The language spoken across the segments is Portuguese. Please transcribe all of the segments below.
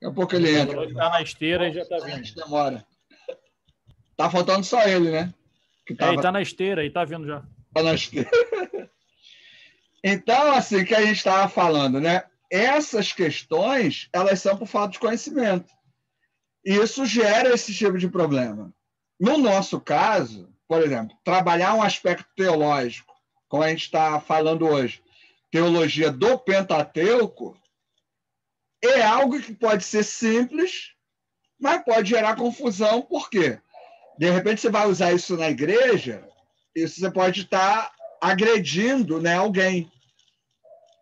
Daqui a pouco ele entra. Ele está na esteira e já está vindo. Demora. Tá faltando só ele, né? Ele está na esteira e está vindo já. Tá na esteira. Então, assim, que a gente estava falando, né? Essas questões, elas são por falta de conhecimento. E isso gera esse tipo de problema. No nosso caso, por exemplo, trabalhar um aspecto teológico, como a gente está falando hoje, teologia do Pentateuco, é algo que pode ser simples, mas pode gerar confusão. Por quê? De repente você vai usar isso na igreja, isso você pode estar agredindo, né, alguém.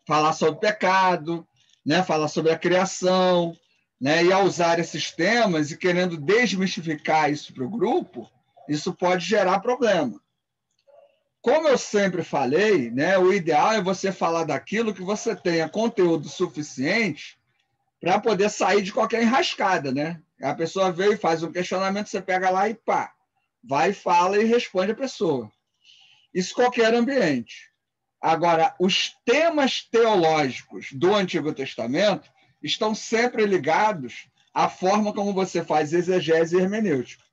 Falar sobre pecado, né, falar sobre a criação, né, e ao usar esses temas e querendo desmistificar isso para o grupo, isso pode gerar problema. Como eu sempre falei, né, o ideal é você falar daquilo que você tenha conteúdo suficiente para poder sair de qualquer enrascada, né? A pessoa veio e faz um questionamento, você pega lá e pá, vai, fala e responde a pessoa. Isso em qualquer ambiente. Agora, os temas teológicos do Antigo Testamento estão sempre ligados à forma como você faz exegese e hermenêutica.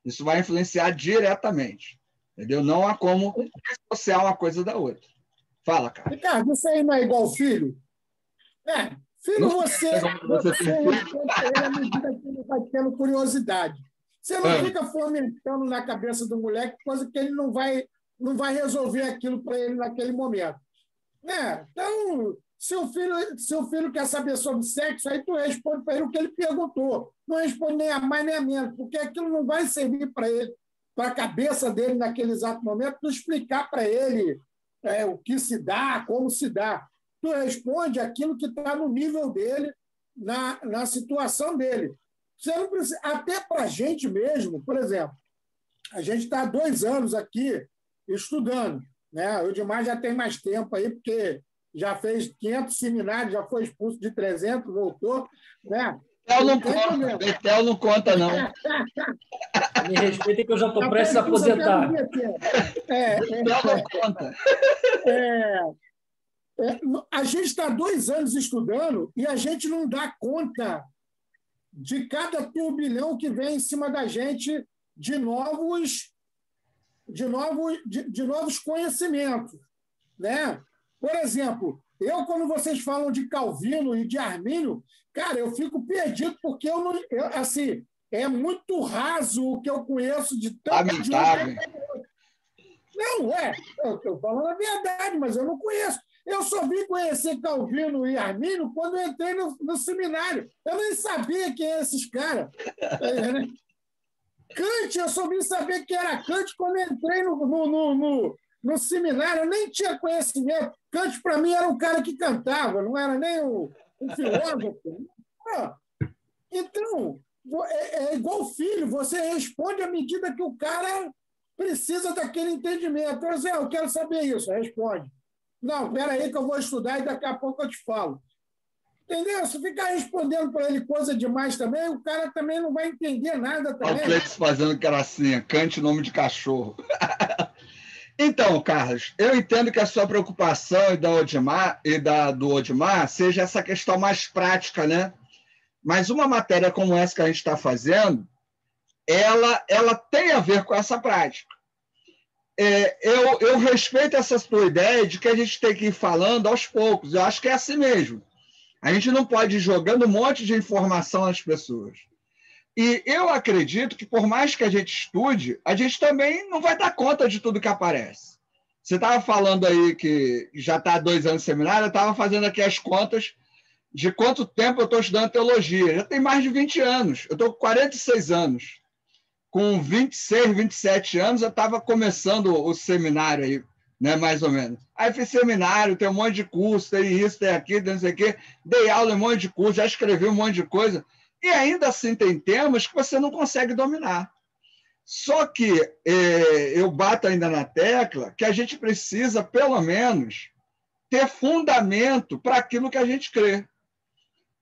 Isso vai influenciar diretamente. Entendeu? Não há como dissociar uma coisa da outra. Fala, cara. Ricardo, isso aí não é igual filho? Filho, você responde ele à medida que ele vai tendo curiosidade. Você não fica fomentando na cabeça do moleque coisa que ele não vai resolver aquilo para ele naquele momento. Então, seu filho quer saber sobre sexo, aí tu responde para ele o que ele perguntou. Não responde nem a mais nem a menos, porque aquilo não vai servir para ele, para a cabeça dele naquele exato momento, tu explicar para ele o que se dá, como se dá. Tu responde aquilo que está no nível dele, na situação dele. Você não precisa, até para a gente mesmo, por exemplo, a gente está há 2 anos aqui estudando, né? O Edmar já tem mais tempo aí, porque já fez 500 seminários, já foi expulso de 300, voltou, né? Betel não conta, não. Me respeitem que eu já estou prestes a aposentar. Betel não conta. A gente está há 2 anos estudando e a gente não dá conta de cada turbilhão que vem em cima da gente de novos conhecimentos, né? Por exemplo, quando vocês falam de Calvino e de Armínio, cara, eu fico perdido porque assim, é muito raso o que eu conheço de tanto de Não, eu estou falando a verdade, mas eu não conheço. Eu só vim conhecer Calvino e Armínio quando eu entrei no seminário. Eu nem sabia quem é esses caras. Kant, eu só vim saber que era Kant quando eu entrei no seminário. Eu nem tinha conhecimento. Kant, para mim, era um cara que cantava, não era nem um filósofo. Então, é igual filho, você responde à medida que o cara precisa daquele entendimento. Eu quero saber isso, responde. Não, espera aí que eu vou estudar e daqui a pouco eu te falo. Entendeu? Se ficar respondendo para ele coisa demais também, o cara também não vai entender nada também. O Cleiton fazendo gracinha, cante nome de cachorro. Então, Carlos, eu entendo que a sua preocupação do Odmar seja essa questão mais prática, né? Mas uma matéria como essa que a gente está fazendo, ela tem a ver com essa prática. Eu respeito essa tua ideia de que a gente tem que ir falando aos poucos. Eu acho que é assim mesmo. A gente não pode ir jogando um monte de informação nas pessoas. E eu acredito que, por mais que a gente estude, a gente também não vai dar conta de tudo que aparece. Você estava falando aí que já está há 2 anos de seminário, eu estava fazendo aqui as contas de quanto tempo eu estou estudando teologia. Já tem mais de 20 anos. Eu estou com 46 anos. Com 26, 27 anos, eu estava começando o seminário aí, né, mais ou menos. Aí fiz seminário, tem um monte de curso, tem isso, tem aquilo, tem não sei o quê. Dei aula em um monte de curso, já escrevi um monte de coisa. E ainda assim tem temas que você não consegue dominar. Só que eu bato ainda na tecla que a gente precisa, pelo menos, ter fundamento para aquilo que a gente crê.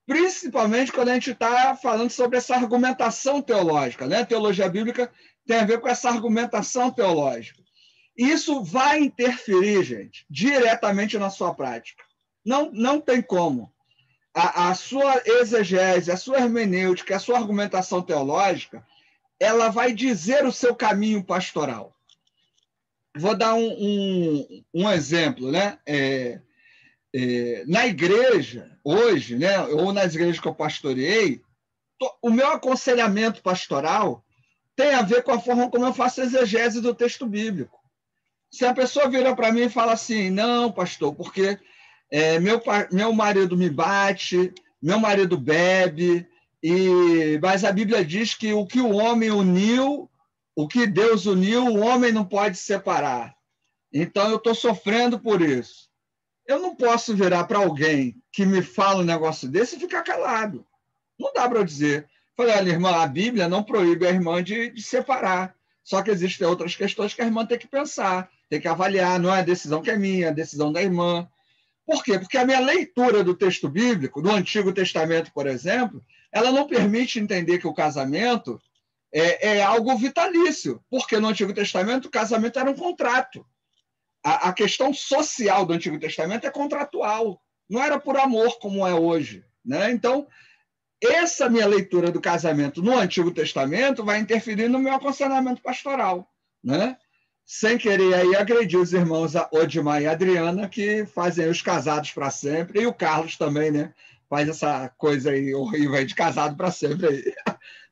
Principalmente quando a gente está falando sobre essa argumentação teológica, né? Teologia bíblica tem a ver com essa argumentação teológica. Isso vai interferir, gente, diretamente na sua prática. Não tem como. a sua exegese, a sua hermenêutica, a sua argumentação teológica, ela vai dizer o seu caminho pastoral. Vou dar um exemplo, né? Na igreja, hoje, né, ou nas igrejas que eu pastoreei, o meu aconselhamento pastoral tem a ver com a forma como eu faço exegese do texto bíblico. Se a pessoa vira para mim e fala assim, não, pastor, porque meu marido me bate, meu marido bebe, mas a Bíblia diz que o que o homem uniu, o que Deus uniu, o homem não pode separar. Então, eu estou sofrendo por isso. Eu não posso virar para alguém que me fala um negócio desse e ficar calado. Não dá para eu dizer. Falei, olha, irmã, a Bíblia não proíbe a irmã de separar. Só que existem outras questões que a irmã tem que pensar, tem que avaliar. Não é a decisão que é minha, é a decisão da irmã. Por quê? Porque a minha leitura do texto bíblico, do Antigo Testamento, por exemplo, ela não permite entender que o casamento é algo vitalício. Porque no Antigo Testamento o casamento era um contrato. A questão social do Antigo Testamento é contratual, não era por amor como é hoje, né? Então, essa minha leitura do casamento no Antigo Testamento vai interferir no meu aconselhamento pastoral, né? Sem querer aí agredir os irmãos Odimar e Adriana, que fazem os casados para sempre, e o Carlos também, né? Faz essa coisa aí horrível aí de casado para sempre aí.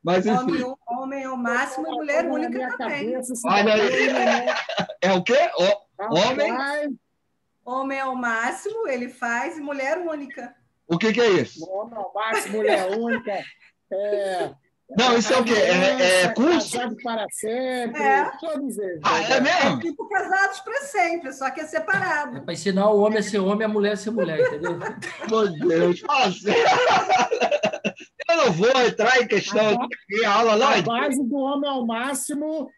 Mas, enfim. Homem é o máximo e mulher única também. Olha aí. É o quê? Homem é o máximo, ele faz, e mulher única. O que é isso? Homem é o máximo, mulher única. Não, isso é o quê? É curso? Casados para sempre. Todos eles. É mesmo? É tipo casados para sempre, só que é separado. É para ensinar o homem a ser homem e a mulher a ser mulher, entendeu? Meu Deus. Nossa. Eu não vou entrar em questão aqui, a aula não. A base do homem ao máximo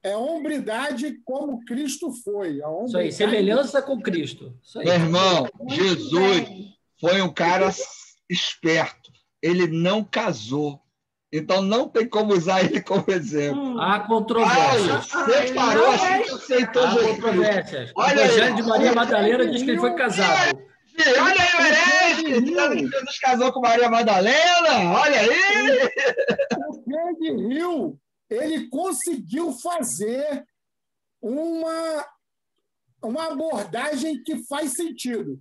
é hombridade como Cristo foi. Isso aí, semelhança com Cristo. Isso aí. Meu irmão, Jesus foi um cara esperto. Ele não casou. Então não tem como usar ele como exemplo. Há controvérsias. Separou assim que aceitou Há controvérsias. O Evangelho de Maria Madalena diz que ele foi casado. Olha aí o herege, dizendo que Jesus casou com Maria Madalena. Olha aí. O Craig Hill, ele conseguiu fazer uma abordagem que faz sentido.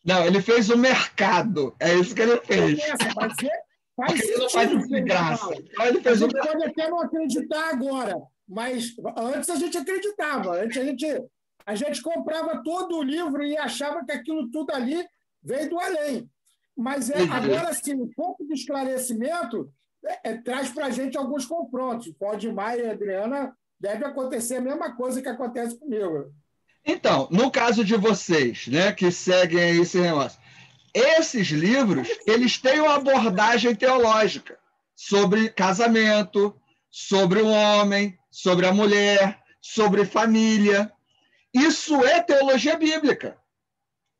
Não, ele fez o mercado. É isso que ele fez. Faz sentido. Ele não faz isso de graça. Então, ele fez pode até não acreditar agora, mas antes a gente acreditava. Antes a gente comprava todo o livro e achava que aquilo tudo ali veio do além. Mas agora, sim, um pouco de esclarecimento traz para a gente alguns confrontos. Pode mais, Adriana, deve acontecer a mesma coisa que acontece comigo. Então, no caso de vocês, né, que seguem esse negócio, esses livros, eles têm uma abordagem teológica sobre casamento, sobre o homem, sobre a mulher, sobre família. Isso é teologia bíblica,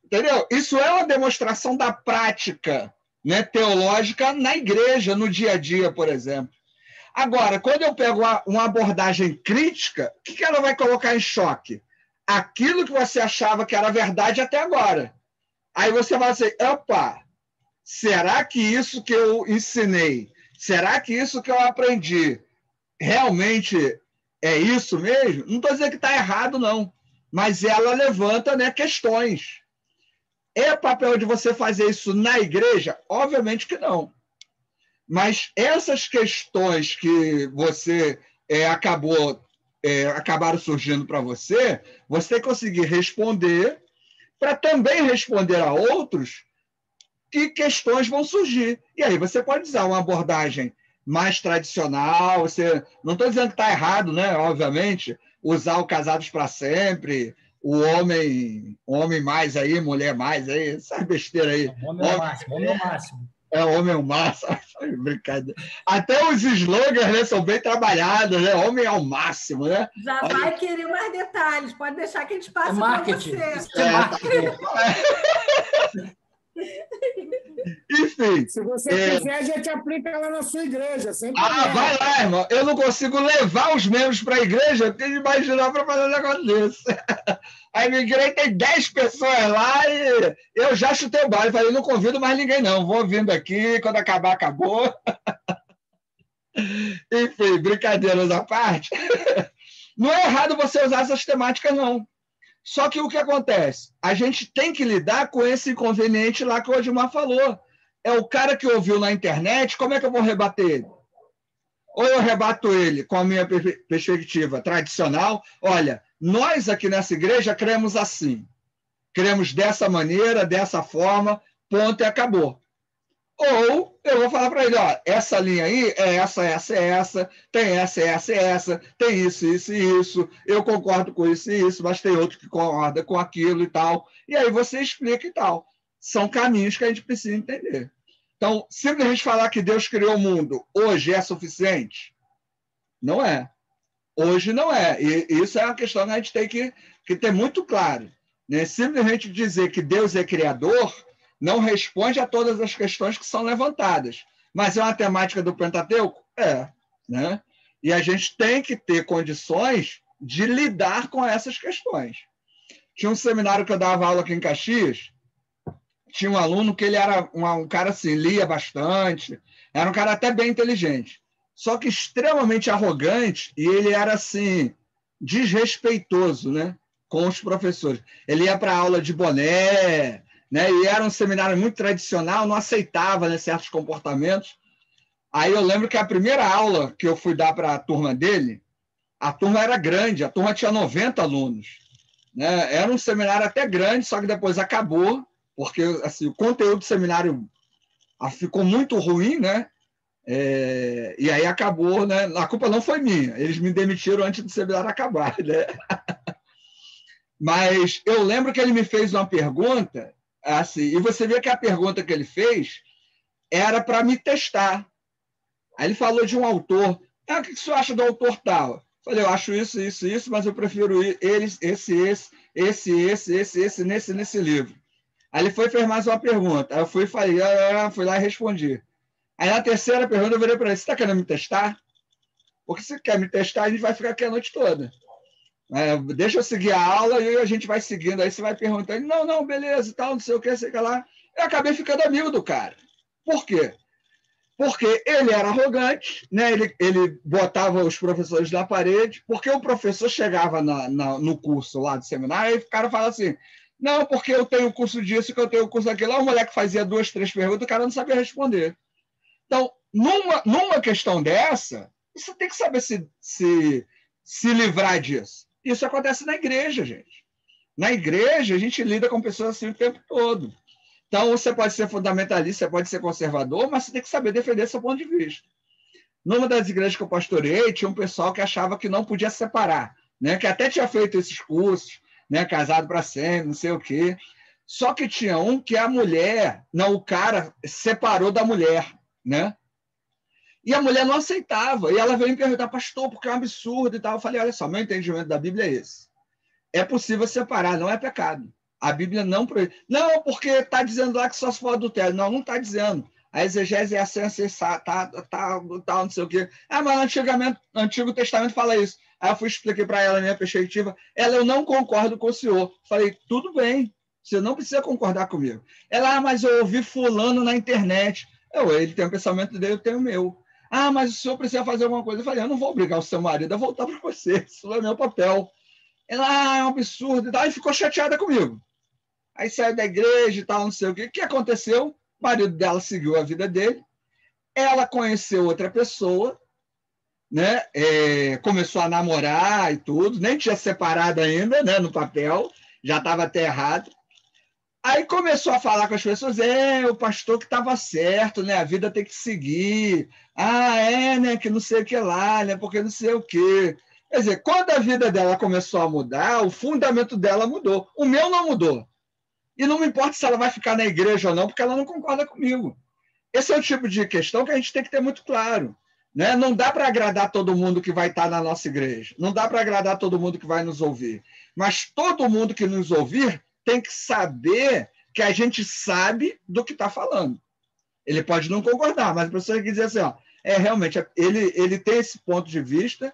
entendeu? Isso é uma demonstração da prática, né, teológica na igreja, no dia a dia, por exemplo. Agora, quando eu pego uma abordagem crítica, o que ela vai colocar em choque? Aquilo que você achava que era verdade até agora. Aí você vai dizer, opa, será que isso que eu ensinei, será que isso que eu aprendi realmente é isso mesmo? Não estou dizendo que está errado, não. Mas ela levanta, né, questões. É papel de você fazer isso na igreja? Obviamente que não. Mas essas questões que você acabaram surgindo para você, você tem que conseguir responder para também responder a outros que questões vão surgir. E aí você pode usar uma abordagem mais tradicional. Não estou dizendo que está errado, né? Obviamente, usar o casados para sempre, o homem mais aí, mulher mais aí, essa besteira aí. Homem é o máximo, homem é o máximo. Homem é o máximo. Brincadeira. Até os slogans, né, são bem trabalhados, né? Homem é o máximo, né? Já vai querer mais detalhes, pode deixar que a gente passe para você. Isso é marketing. Enfim. Se você quiser, a gente aplica lá na sua igreja. Vai lá, irmão. Eu não consigo levar os membros para a igreja, porque imaginar para fazer um negócio desse. A minha igreja tem 10 pessoas lá e eu já chutei o balde. Falei, não convido mais ninguém, não. Vou vindo aqui, quando acabar, acabou. Enfim, brincadeiras à parte. Não é errado você usar essas temáticas, não. Só que o que acontece? A gente tem que lidar com esse inconveniente lá que o Odmar falou. É o cara que ouviu na internet, como é que eu vou rebater ele? Ou eu rebato ele com a minha perspectiva tradicional, olha, nós aqui nessa igreja cremos assim, cremos dessa maneira, dessa forma, ponto e acabou. Ou eu vou falar para ele, ó, essa linha aí é essa, tem essa, tem isso, eu concordo com isso e isso, mas tem outro que concorda com aquilo e tal. E aí você explica e tal. São caminhos que a gente precisa entender. Então, simplesmente falar que Deus criou o mundo hoje é suficiente? Não é. Hoje não é. E isso é uma questão que a gente tem que ter muito claro. Né? Simplesmente dizer que Deus é criador não responde a todas as questões que são levantadas. Mas é uma temática do Pentateuco? É. Né? E a gente tem que ter condições de lidar com essas questões. Tinha um seminário que eu dava aula aqui em Caxias, tinha um aluno que ele era um cara assim, lia bastante, era um cara até bem inteligente, só que extremamente arrogante, e ele era assim, desrespeitoso, né, com os professores. Ele ia para a aula de boné, né, e era um seminário muito tradicional, não aceitava, né, certos comportamentos. Aí eu lembro que a primeira aula que eu fui dar para a turma dele, a turma era grande, a turma tinha 90 alunos. Né? Era um seminário até grande, só que depois acabou, porque assim, o conteúdo do seminário ficou muito ruim, né? E aí acabou, né? A culpa não foi minha, eles me demitiram antes do seminário acabar, né? Mas eu lembro que ele me fez uma pergunta, assim, e você vê que a pergunta que ele fez era para me testar. Aí ele falou de um autor. O que você acha do autor tal? Falei, eu acho isso, mas eu prefiro esse, nesse livro. Aí ele foi e fez mais uma pergunta. Aí eu fui lá e respondi. Aí na terceira pergunta eu virei para ele, você está querendo me testar? Porque se quer me testar, a gente vai ficar aqui a noite toda. Deixa eu seguir a aula e a gente vai seguindo. Aí você vai perguntando, não, beleza, tal, não sei o que, sei o que lá. Eu acabei ficando amigo do cara. Por quê? Porque ele era arrogante, né? Ele botava os professores na parede, porque o professor chegava no curso lá do seminário e o cara falava assim, não, porque eu tenho curso disso, que eu tenho curso daquilo. Lá o moleque fazia 2, 3 perguntas, o cara não sabia responder. Então, numa questão dessa, você tem que saber se livrar disso. Isso acontece na igreja, gente. Na igreja, a gente lida com pessoas assim o tempo todo. Então, você pode ser fundamentalista, você pode ser conservador, mas você tem que saber defender seu ponto de vista. Numa das igrejas que eu pastorei, tinha um pessoal que achava que não podia separar, né? Que até tinha feito esses cursos, né? Casado para sempre, não sei o quê. Só que tinha um que a mulher, não, o cara separou da mulher, né? E a mulher não aceitava. E ela veio me perguntar, pastor, porque é um absurdo e tal. Eu falei, olha só, meu entendimento da Bíblia é esse. É possível separar, não é pecado. A Bíblia não proíbe. Não, porque está dizendo lá que só se for adultério. Não está dizendo. A exegese é assim, tal, não sei o quê. Mas no Antigo Testamento fala isso. Aí eu expliquei para ela a minha perspectiva. Eu não concordo com o senhor. Falei, tudo bem, você não precisa concordar comigo. Ela, mas eu ouvi fulano na internet. Ele tem o pensamento dele, eu tenho o meu. Mas o senhor precisa fazer alguma coisa. Eu falei, eu não vou obrigar o seu marido a voltar para você. Isso não é meu papel. Ela, é um absurdo e tal. E ficou chateada comigo. Aí saiu da igreja e tal, não sei o quê. O que aconteceu? O marido dela seguiu a vida dele. Ela conheceu outra pessoa, né? Começou a namorar e tudo. Nem tinha separado ainda, né? No papel. Já estava até errado. Aí começou a falar com as pessoas, o pastor que estava certo, né? A vida tem que seguir. Né? Que não sei o que lá, né? Porque não sei o quê. Quer dizer, quando a vida dela começou a mudar, o fundamento dela mudou. O meu não mudou. E não me importa se ela vai ficar na igreja ou não, porque ela não concorda comigo. Esse é o tipo de questão que a gente tem que ter muito claro. Né? Não dá para agradar todo mundo que vai estar na nossa igreja. Não dá para agradar todo mundo que vai nos ouvir. Mas todo mundo que nos ouvir tem que saber que a gente sabe do que está falando. Ele pode não concordar, mas a pessoa tem que dizer assim, ó, realmente, ele tem esse ponto de vista,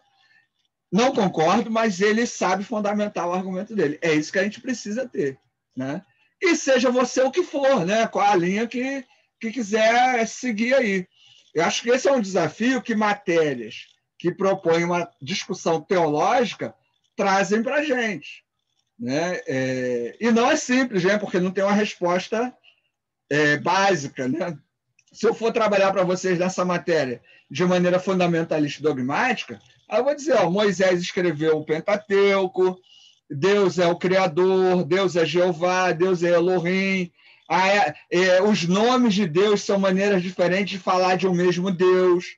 não concordo, mas ele sabe fundamentar o argumento dele. É isso que a gente precisa ter, né? E seja você o que for, né? Qual a linha que quiser seguir aí. Eu acho que esse é um desafio que matérias que propõem uma discussão teológica trazem para a gente, né? E não é simples, né? Porque não tem uma resposta básica, né? Se eu for trabalhar para vocês nessa matéria de maneira fundamentalista e dogmática, aí eu vou dizer, ó, Moisés escreveu o Pentateuco, Deus é o Criador, Deus é Jeová, Deus é Elohim, os nomes de Deus são maneiras diferentes de falar de um mesmo Deus.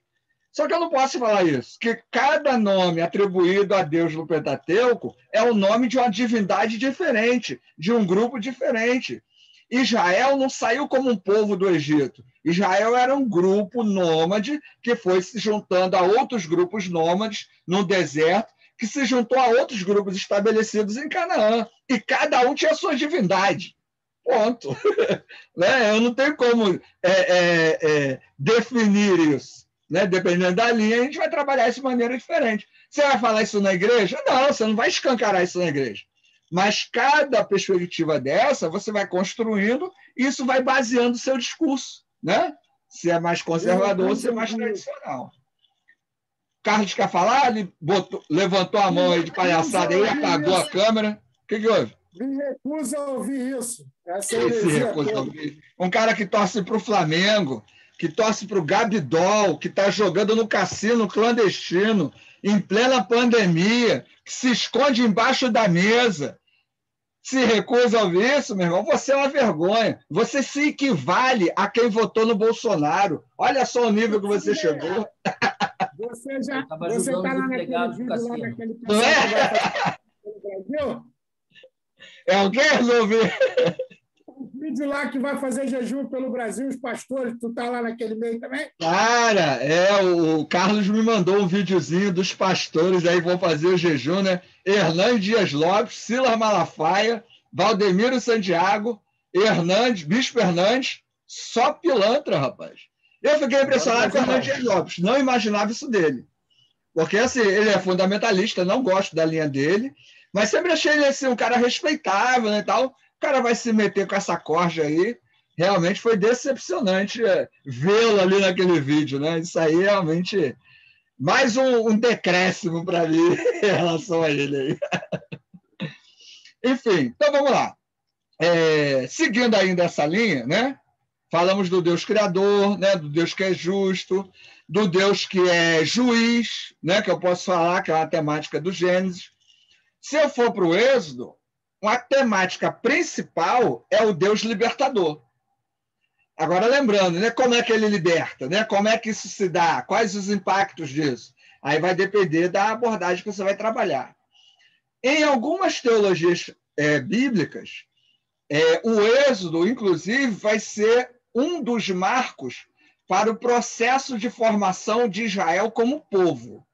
Só que eu não posso falar isso, que cada nome atribuído a Deus no Pentateuco é o nome de uma divindade diferente, de um grupo diferente. Israel não saiu como um povo do Egito. Israel era um grupo nômade que foi se juntando a outros grupos nômades no deserto, que se juntou a outros grupos estabelecidos em Canaã. E cada um tinha a sua divindade. Ponto. Né? Eu não tenho como definir isso. Né? Dependendo da linha, a gente vai trabalhar isso de maneira diferente. Você vai falar isso na igreja? Não, você não vai escancarar isso na igreja. Mas cada perspectiva dessa, você vai construindo e isso vai baseando o seu discurso, né? Se é mais conservador, se é mais tradicional. Carlos quer falar? Ele levantou a mão aí de palhaçada e apagou a câmera. O que houve? Me recuso a ouvir isso. Um cara que torce para o Flamengo, que torce para o Gabidol, que está jogando no cassino clandestino, em plena pandemia, que se esconde embaixo da mesa, se recusa a ouvir isso, meu irmão, você é uma vergonha. Você se equivale a quem votou no Bolsonaro. Olha só o nível que você chegou. Você está lá naquele vídeo lá daquele pessoal que vai fazer no Brasil? É o quê, resolvi? O vídeo lá que vai fazer jejum pelo Brasil, os pastores, tu tá lá naquele meio também? Cara, o Carlos me mandou um videozinho dos pastores aí vão fazer o jejum, né? Hernandes Dias Lopes, Silas Malafaia, Valdemiro Santiago, Bispo Hernandes, só pilantra, rapaz. Eu fiquei impressionado com o Hernandes Dias Lopes, não imaginava isso dele. Porque assim, ele é fundamentalista, não gosto da linha dele, mas sempre achei ele assim, um cara respeitável, né, e tal. O cara vai se meter com essa corja aí. Realmente foi decepcionante vê-lo ali naquele vídeo, né? Isso aí realmente mais um decréscimo para mim em relação a ele aí. Enfim, então vamos lá. Seguindo ainda essa linha, né? Falamos do Deus Criador, né? Do Deus que é justo, do Deus que é juiz, né? Que eu posso falar que é uma temática do Gênesis. Se eu for para o Êxodo, uma temática principal é o Deus libertador. Agora, lembrando, né, como é que ele liberta? Né? Como é que isso se dá? Quais os impactos disso? Aí vai depender da abordagem que você vai trabalhar. Em algumas teologias bíblicas, o Êxodo, inclusive, vai ser um dos marcos para o processo de formação de Israel como povo.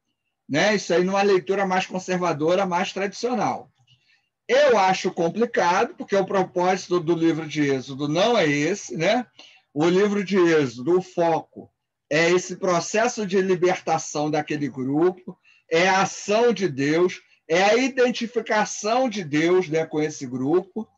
Né? Isso aí numa leitura mais conservadora, mais tradicional. Eu acho complicado, porque o propósito do livro de Êxodo não é esse, né? O livro de Êxodo, o foco é esse processo de libertação daquele grupo, é a ação de Deus, é a identificação de Deus, né, com esse grupo.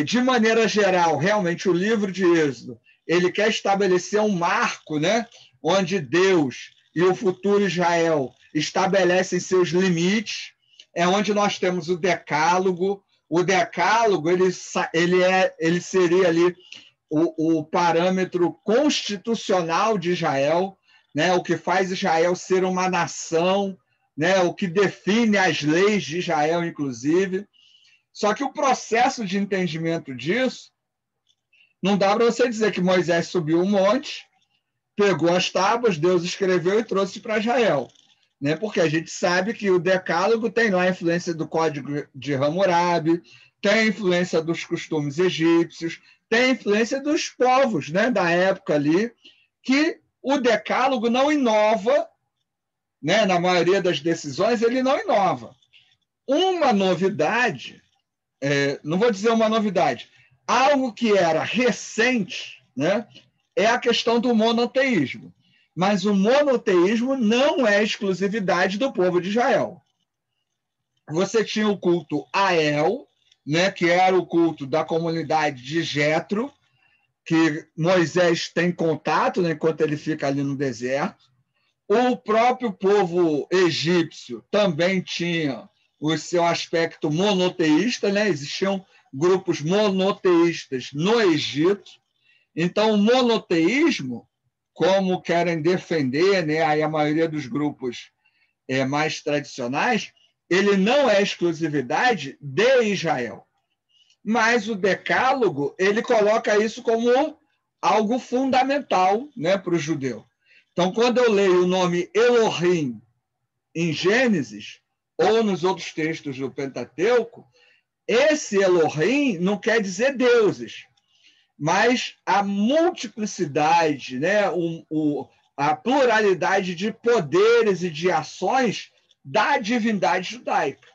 De maneira geral, realmente, o livro de Êxodo, ele quer estabelecer um marco, né, onde Deus e o futuro Israel estabelecem seus limites. É onde nós temos o Decálogo. O Decálogo ele seria ali o parâmetro constitucional de Israel, né? O que faz Israel ser uma nação, né? O que define as leis de Israel, inclusive. Só que o processo de entendimento disso, não dá para você dizer que Moisés subiu um monte, pegou as tábuas, Deus escreveu e trouxe para Israel. Né? Porque a gente sabe que o Decálogo tem lá a influência do Código de Hammurabi, tem a influência dos costumes egípcios, tem a influência dos povos, né, da época ali, que o Decálogo não inova, né, na maioria das decisões, ele não inova. Uma novidade, não vou dizer uma novidade, algo que era recente, né, é a questão do monoteísmo. Mas o monoteísmo não é exclusividade do povo de Israel. Você tinha o culto a El, né, que era o culto da comunidade de Jetro, que Moisés tem contato, né, enquanto ele fica ali no deserto. O próprio povo egípcio também tinha o seu aspecto monoteísta, né? Existiam grupos monoteístas no Egito. Então, o monoteísmo, como querem defender, né, aí a maioria dos grupos mais tradicionais, ele não é exclusividade de Israel. Mas o Decálogo, ele coloca isso como algo fundamental, né, para o judeu. Então, quando eu leio o nome Elohim em Gênesis, ou nos outros textos do Pentateuco, esse Elohim não quer dizer deuses, mas a multiplicidade, né, a pluralidade de poderes e de ações da divindade judaica.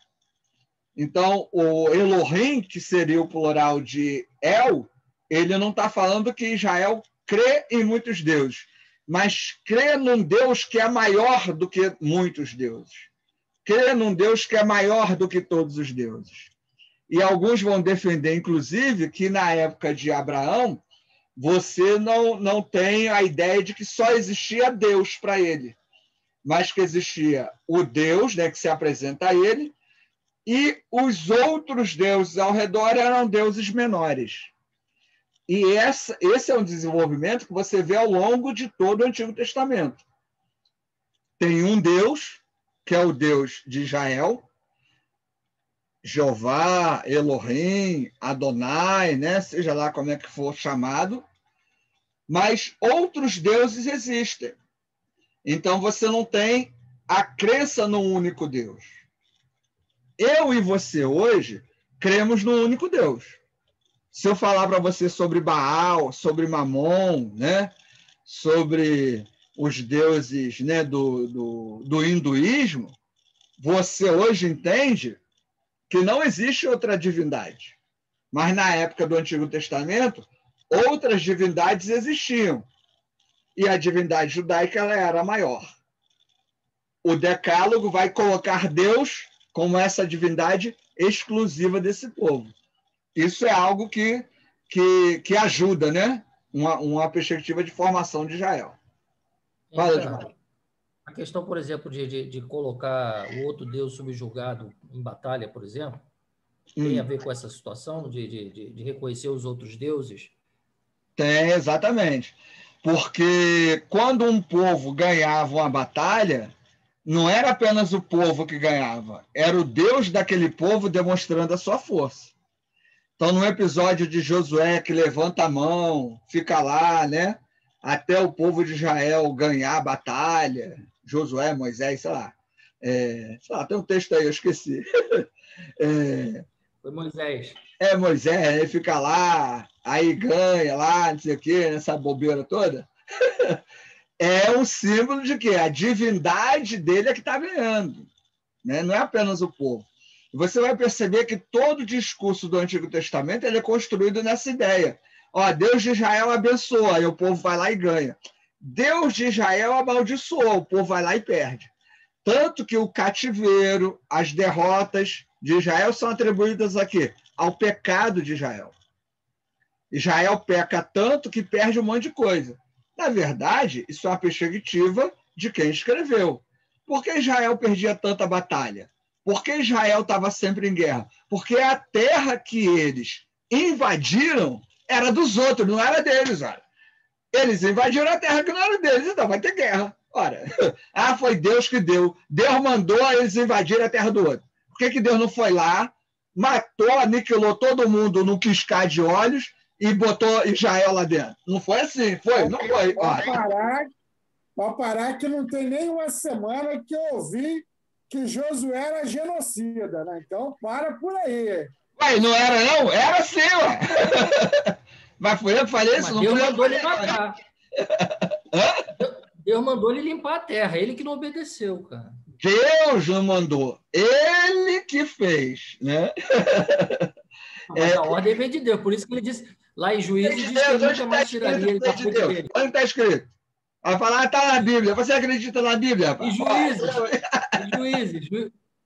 Então, o Elohim, que seria o plural de El, ele não está falando que Israel crê em muitos deuses, mas crê num Deus que é maior do que muitos deuses. Crê num Deus que é maior do que todos os deuses. E alguns vão defender, inclusive, que na época de Abraão, você não tem a ideia de que só existia Deus para ele, mas que existia o Deus, né, que se apresenta a ele, e os outros deuses ao redor eram deuses menores. E esse é um desenvolvimento que você vê ao longo de todo o Antigo Testamento. Tem um Deus, que é o Deus de Israel, Jeová, Elohim, Adonai, né? Seja lá como é que for chamado, mas outros deuses existem. Então você não tem a crença no único Deus. Eu e você hoje cremos no único Deus. Se eu falar para você sobre Baal, sobre Mamon, né? Sobre os deuses, né? do hinduísmo, você hoje entende que não existe outra divindade. Mas na época do Antigo Testamento, outras divindades existiam. E a divindade judaica ela era maior. O Decálogo vai colocar Deus como essa divindade exclusiva desse povo. Isso é algo que ajuda, né? Uma perspectiva de formação de Israel. Fala, João. A questão, por exemplo, de colocar o outro Deus subjugado em batalha, por exemplo, tem a ver com essa situação de reconhecer os outros deuses? Tem, exatamente. Porque quando um povo ganhava uma batalha, não era apenas o povo que ganhava, era o Deus daquele povo demonstrando a sua força. Então, no episódio de Josué, que levanta a mão, fica lá, né? Até o povo de Israel ganhar a batalha, Josué, Moisés, sei lá. Tem um texto aí, eu esqueci. Foi Moisés. Moisés, ele fica lá, aí ganha lá, não sei o quê, nessa bobeira toda. É um símbolo de que a divindade dele é que está ganhando, né? Não é apenas o povo. Você vai perceber que todo o discurso do Antigo Testamento ele é construído nessa ideia. Deus de Israel abençoa, aí o povo vai lá e ganha. Deus de Israel amaldiçoou, o povo vai lá e perde. Tanto que o cativeiro, as derrotas de Israel são atribuídas aqui ao pecado de Israel. Israel peca tanto que perde um monte de coisa. Na verdade, isso é uma perspectiva de quem escreveu. Por que Israel perdia tanta batalha? Por que Israel estava sempre em guerra? Porque a terra que eles invadiram era dos outros, não era deles. Ora. Eles invadiram a terra que não era deles, então vai ter guerra. Ora, foi Deus que deu. Deus mandou eles invadirem a terra do outro. Por que Deus não foi lá, matou, aniquilou todo mundo num piscar de olhos e botou Israel lá dentro? Não foi assim, foi? Não foi. Pode parar que não tem nem uma semana que eu ouvi que Josué era genocida, né? Então, para por aí. Ué, não era não? Era sim, ué. Mas foi eu que falei isso? Não Deus mandou ele matar. Deus mandou ele limpar a terra, ele que não obedeceu, cara. Deus não mandou, ele que fez, né? Mas a ordem vem de Deus, por isso que ele disse, Lá em Juízes diz que ele nunca mais tiraria ele da frente dele. Onde está escrito? Vai falar, está na Bíblia. Você acredita na Bíblia? Em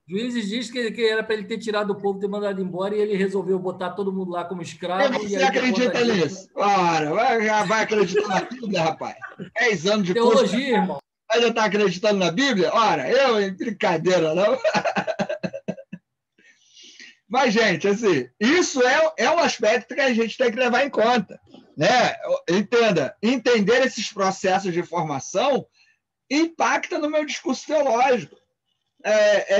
Juízes diz que era para ele ter tirado o povo, ter mandado embora, e ele resolveu botar todo mundo lá como escravo. Você acredita nisso? Ora, vai acreditar na Bíblia, rapaz? 10 anos de teologia, irmão. Ainda está acreditando na Bíblia? Ora, brincadeira, não? Mas, gente, assim, isso é um aspecto que a gente tem que levar em conta, né? Entender esses processos de formação impacta no meu discurso teológico.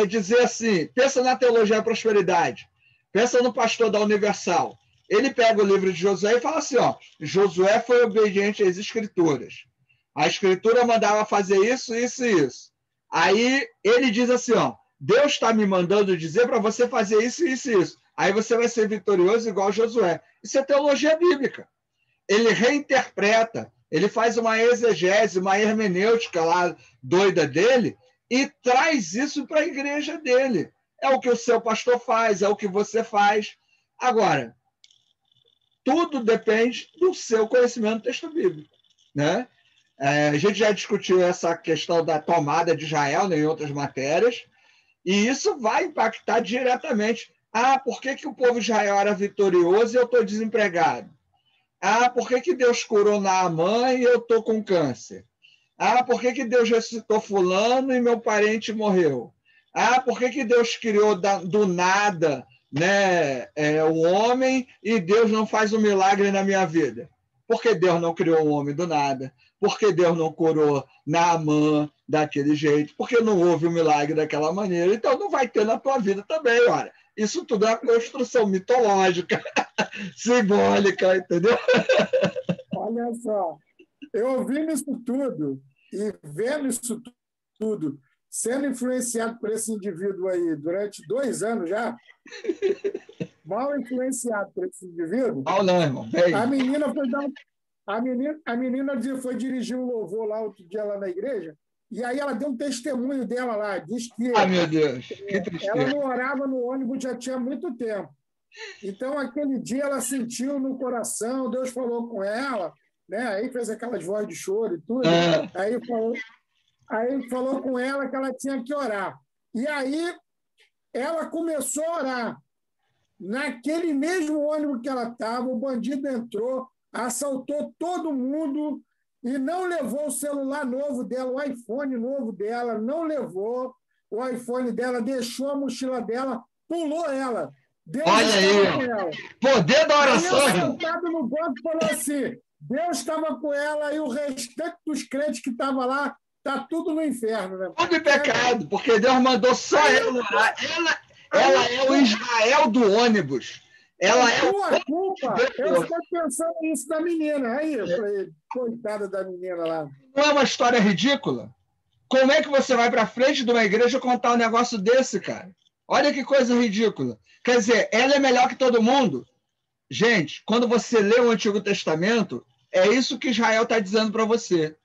Dizer assim, pensa na teologia da prosperidade, pensa no pastor da Universal. Ele pega o livro de Josué e fala assim, ó, Josué foi obediente às Escrituras. A Escritura mandava fazer isso, isso e isso. Aí ele diz assim, ó, Deus está me mandando dizer para você fazer isso, isso e isso. Aí você vai ser vitorioso igual Josué. Isso é teologia bíblica. Ele reinterpreta, ele faz uma exegese, uma hermenêutica lá doida dele e traz isso para a igreja dele. É o que o seu pastor faz, é o que você faz. Agora, tudo depende do seu conhecimento do texto bíblico, né? A gente já discutiu essa questão da tomada de Israel, né, em outras matérias, e isso vai impactar diretamente. Por que o povo de Israel era vitorioso e eu estou desempregado? Por que Deus curou Naamã e eu estou com câncer? Por que Deus ressuscitou fulano e meu parente morreu? Por que Deus criou do nada, né, o homem e Deus não faz um milagre na minha vida? Por que Deus não criou o homem do nada? Por que Deus não curou Naamã daquele jeito? Por que não houve um milagre daquela maneira? Então não vai ter na tua vida também, olha. Isso tudo é uma construção mitológica, simbólica, entendeu? Olha só, eu ouvindo isso tudo e vendo isso tudo, sendo influenciado por esse indivíduo aí durante 2 anos já, mal influenciado por esse indivíduo, não, irmão. Bem. A menina foi dirigir um louvor lá outro dia lá na igreja, e aí ela deu um testemunho dela lá, diz que meu Deus, que tristeza. Ela não orava no ônibus já tinha muito tempo. Então, aquele dia ela sentiu no coração, Deus falou com ela, né? Aí fez aquelas vozes de choro e tudo, aí falou com ela que ela tinha que orar. E aí ela começou a orar. Naquele mesmo ônibus que ela estava, o bandido entrou, assaltou todo mundo e não levou o celular novo dela, o iPhone novo dela, não levou o iPhone dela, deixou a mochila dela, pulou ela. Deus Olha aí, poder da oração. Aí eu sentado no banco falou assim, Deus estava com ela e o restante dos crentes que estavam lá, está tudo no inferno. Né? Tudo em pecado, porque Deus mandou só ela orar. Ela é o Israel do ônibus. Ela é tua culpa. Eu estou pensando nisso da menina. Aí, coitada da menina lá. Não é uma história ridícula? Como é que você vai para frente de uma igreja contar um negócio desse, cara? Olha que coisa ridícula. Quer dizer, ela é melhor que todo mundo? Gente, quando você lê o Antigo Testamento, é isso que Israel está dizendo para você.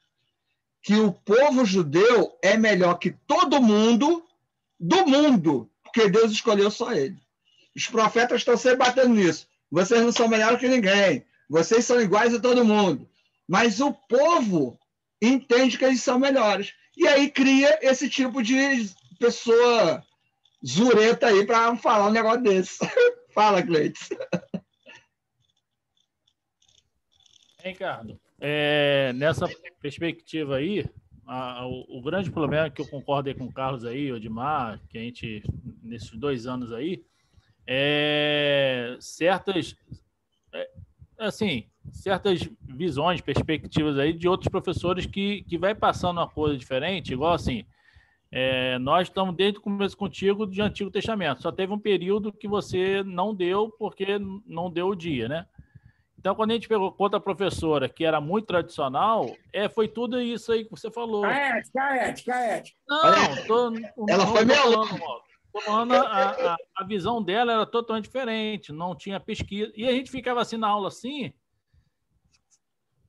Que o povo judeu é melhor que todo mundo do mundo, porque Deus escolheu só ele. Os profetas estão sempre batendo nisso. Vocês não são melhores que ninguém. Vocês são iguais a todo mundo. Mas o povo entende que eles são melhores. E aí cria esse tipo de pessoa zureta aí para falar um negócio desse. Fala, Cleiton. Ricardo, nessa perspectiva aí, o grande problema que eu concordo aí com o Carlos aí, Odimar, que a gente, nesses 2 anos aí, certas visões, perspectivas aí de outros professores que vai passando uma coisa diferente, igual assim, nós estamos desde o começo contigo de Antigo Testamento, só teve um período que você não deu porque não deu o dia, né? Então, quando a gente pegou contra a professora, que era muito tradicional, foi tudo isso aí que você falou. Ética. Ela foi meio louca. A visão dela era totalmente diferente, não tinha pesquisa. E a gente ficava assim na aula assim,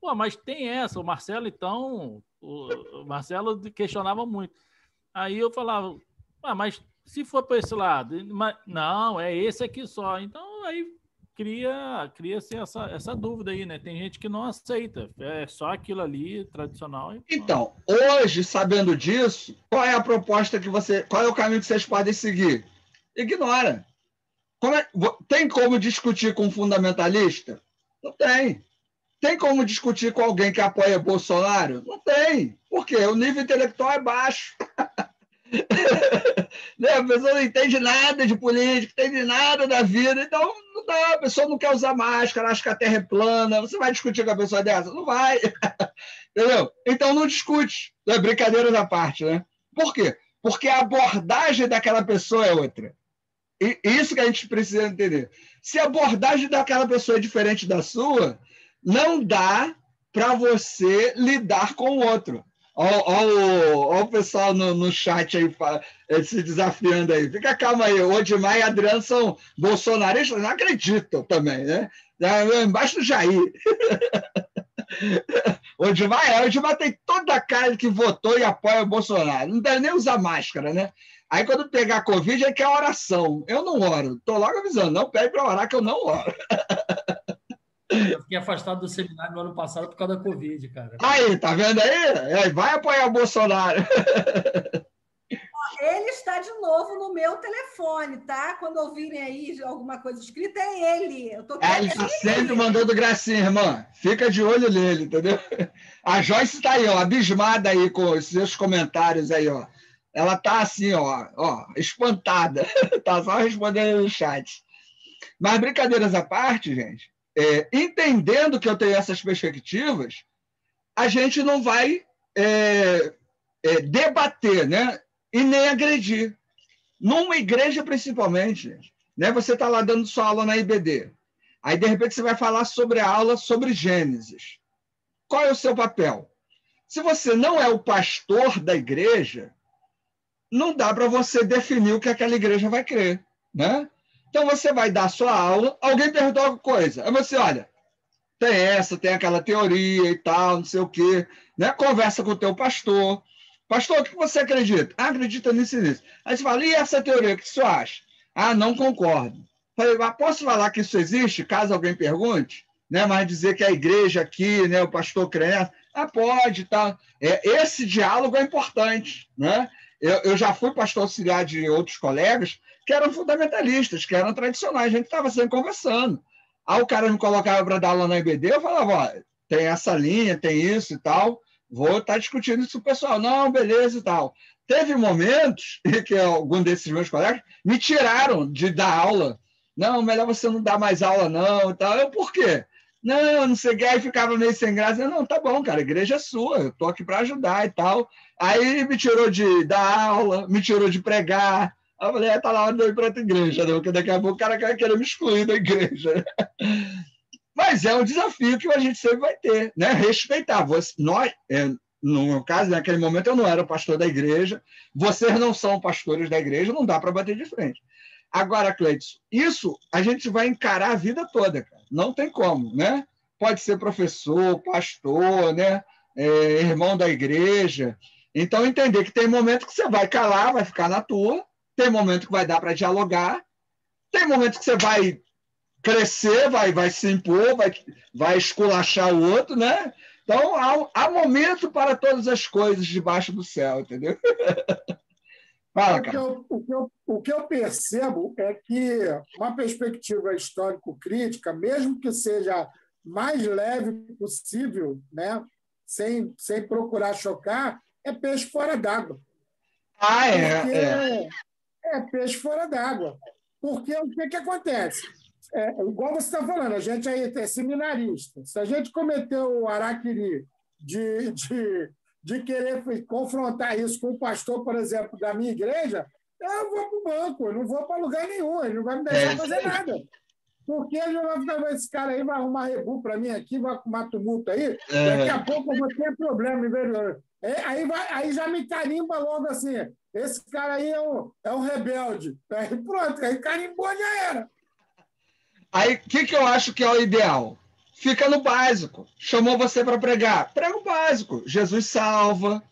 pô, mas tem essa, o Marcelo então, o Marcelo questionava muito. Aí eu falava, mas se for para esse lado, não, é esse aqui só. Então aí cria-se essa dúvida aí, né? Tem gente que não aceita, é só aquilo ali, tradicional. Então, hoje, sabendo disso, qual é a proposta qual é o caminho que vocês podem seguir? Ignora. Tem como discutir com um fundamentalista? Não tem. Tem como discutir com alguém que apoia Bolsonaro? Não tem. Por quê? O nível intelectual é baixo. A pessoa não entende nada de política, não entende nada da vida, então não dá, a pessoa não quer usar máscara, acha que a Terra é plana, você vai discutir com a pessoa dessa? Não vai. Entendeu? Então não discute. Brincadeiras à parte, né? Por quê? Porque a abordagem daquela pessoa é outra. E isso que a gente precisa entender. Se a abordagem daquela pessoa é diferente da sua, não dá para você lidar com o outro. Olha o pessoal no chat aí se desafiando aí. Fica calma aí. O Odimar e a Adriano são bolsonaristas, não acreditam também, né? Embaixo do Jair. O Odimar tem toda a cara que votou e apoia o Bolsonaro. Não deve nem usar máscara, né? Aí, quando pegar Covid, é que é oração. Eu não oro. Estou logo avisando. Não pede para orar, que eu não oro. Eu fiquei afastado do seminário no ano passado por causa da Covid, cara. Aí, tá vendo aí? Vai apoiar o Bolsonaro. Ele está de novo no meu telefone, tá? Quando ouvirem aí alguma coisa escrita, é ele. Eu tô ele está sempre mandando gracinha, irmã. Fica de olho nele, entendeu? A Joyce está aí, ó, abismada aí com os seus comentários aí, ó. Ela tá assim, ó, espantada. Tá só respondendo no chat. Mas brincadeiras à parte, gente, entendendo que eu tenho essas perspectivas, a gente não vai debater, né? E nem agredir. Numa igreja, principalmente, né? Você está lá dando sua aula na IBD. Aí, de repente, você vai falar sobre a aula sobre Gênesis. Qual é o seu papel? Se você não é o pastor da igreja, não dá para você definir o que aquela igreja vai crer, né? Então, você vai dar sua aula, alguém perguntou alguma coisa, aí você, olha, tem aquela teoria e tal, não sei o quê, né? Conversa com o teu pastor. Pastor, o que você acredita? Acredita nisso e nisso. Aí você fala, e essa teoria, o que você acha? Não concordo. Falei, mas posso falar que isso existe, caso alguém pergunte? Né? Mas dizer que a igreja aqui, né, o pastor crê, pode, tá? Esse diálogo é importante, né? Eu já fui pastor auxiliar de outros colegas que eram fundamentalistas, que eram tradicionais, a gente estava sempre conversando. Aí o cara me colocava para dar aula na IBD, eu falava, ó, tem essa linha, tem isso e tal, vou estar discutindo isso com o pessoal. Não, beleza e tal. Teve momentos que algum desses meus colegas me tiraram de dar aula. Não, melhor você não dar mais aula, não. E tal. Eu, por quê? Não sei o que. Aí ficava meio sem graça. Eu, não, tá bom, cara, a igreja é sua, eu estou aqui para ajudar e tal. Aí me tirou de dar aula, me tirou de pregar. Aí eu falei, tá na hora de eu ir para outra igreja, né? Porque daqui a pouco o cara vai querer me excluir da igreja. Mas é um desafio que a gente sempre vai ter, né? Respeitar. Nós, no meu caso, naquele momento eu não era pastor da igreja, vocês não são pastores da igreja, não dá para bater de frente. Agora, Cleiton, isso a gente vai encarar a vida toda, cara. Não tem como, né? Pode ser professor, pastor, né? Irmão da igreja. Então, entender que tem momento que você vai calar, vai ficar na tua, tem momento que vai dar para dialogar, tem momento que você vai crescer, vai se impor, vai esculachar o outro, né? Então, há momento para todas as coisas debaixo do céu, entendeu? Fala, cara. O que eu percebo é que uma perspectiva histórico-crítica, mesmo que seja mais leve possível, né? sem procurar chocar, é peixe fora d'água. É peixe fora d'água. Porque o que acontece? Igual você está falando, a gente aí é seminarista. Se a gente cometeu o araquiri de querer confrontar isso com o pastor, por exemplo, da minha igreja, eu vou para o banco, eu não vou para lugar nenhum, ele não vai me deixar fazer nada. Porque ele vai ficar, esse cara aí vai arrumar rebu para mim aqui, vai arrumar tumulto aí, daqui a pouco eu vou ter problema. Aí já me carimba logo assim, esse cara aí é um rebelde. Aí pronto, aí carimbou, já era. Aí, o que eu acho que é o ideal? Fica no básico. Chamou você para pregar. Prega o básico. Jesus salva.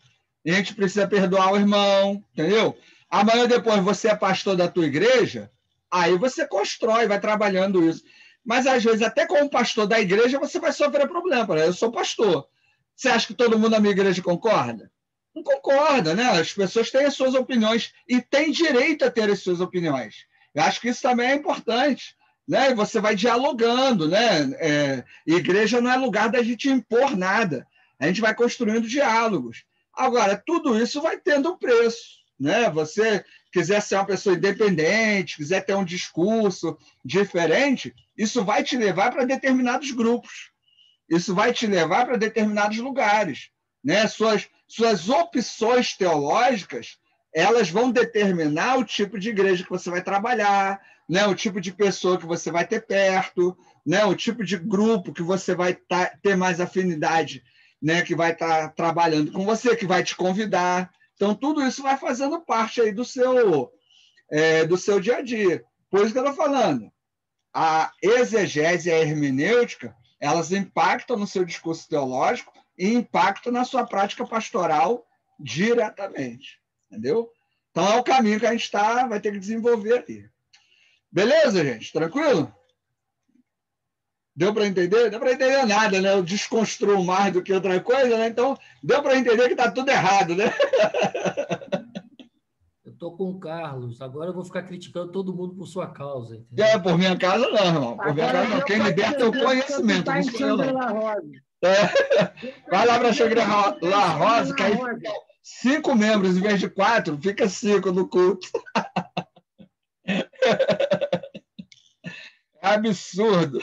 A gente precisa perdoar o irmão. Entendeu? Amanhã depois você é pastor da tua igreja, aí você constrói, vai trabalhando isso. Mas, às vezes, até como pastor da igreja, você vai sofrer problema. Eu sou pastor. Você acha que todo mundo na minha igreja concorda? Não concorda, né? As pessoas têm as suas opiniões e têm direito a ter as suas opiniões. Eu acho que isso também é importante, né? E você vai dialogando, né? Igreja não é lugar da gente impor nada. A gente vai construindo diálogos. Agora, tudo isso vai tendo um preço, né? Você quiser ser uma pessoa independente, quiser ter um discurso diferente, isso vai te levar para determinados grupos. Isso vai te levar para determinados lugares, né? Suas opções teológicas, elas vão determinar o tipo de igreja que você vai trabalhar, né? O tipo de pessoa que você vai ter perto, né? O tipo de grupo que você vai ter mais afinidade, né? Que vai estar trabalhando com você, que vai te convidar. Então, tudo isso vai fazendo parte aí do seu dia a dia. Por isso que eu estou falando. A exegese e a hermenêutica, elas impactam no seu discurso teológico e impactam na sua prática pastoral diretamente. Entendeu? Então, é o caminho que a gente vai ter que desenvolver aí. Beleza, gente? Tranquilo? Deu para entender? Deu para entender nada, né? Eu desconstruo mais do que outra coisa, né? Então, deu para entender que está tudo errado, né? Eu estou com o Carlos. Agora eu vou ficar criticando todo mundo por sua causa. Entendeu? Por minha causa, não, irmão. Por minha causa, não. Quem liberta é o conhecimento. Não sou eu, não. Vai lá para a Shangri-La Rosa, que aí 5 membros em vez de 4, fica 5 no culto. É absurdo.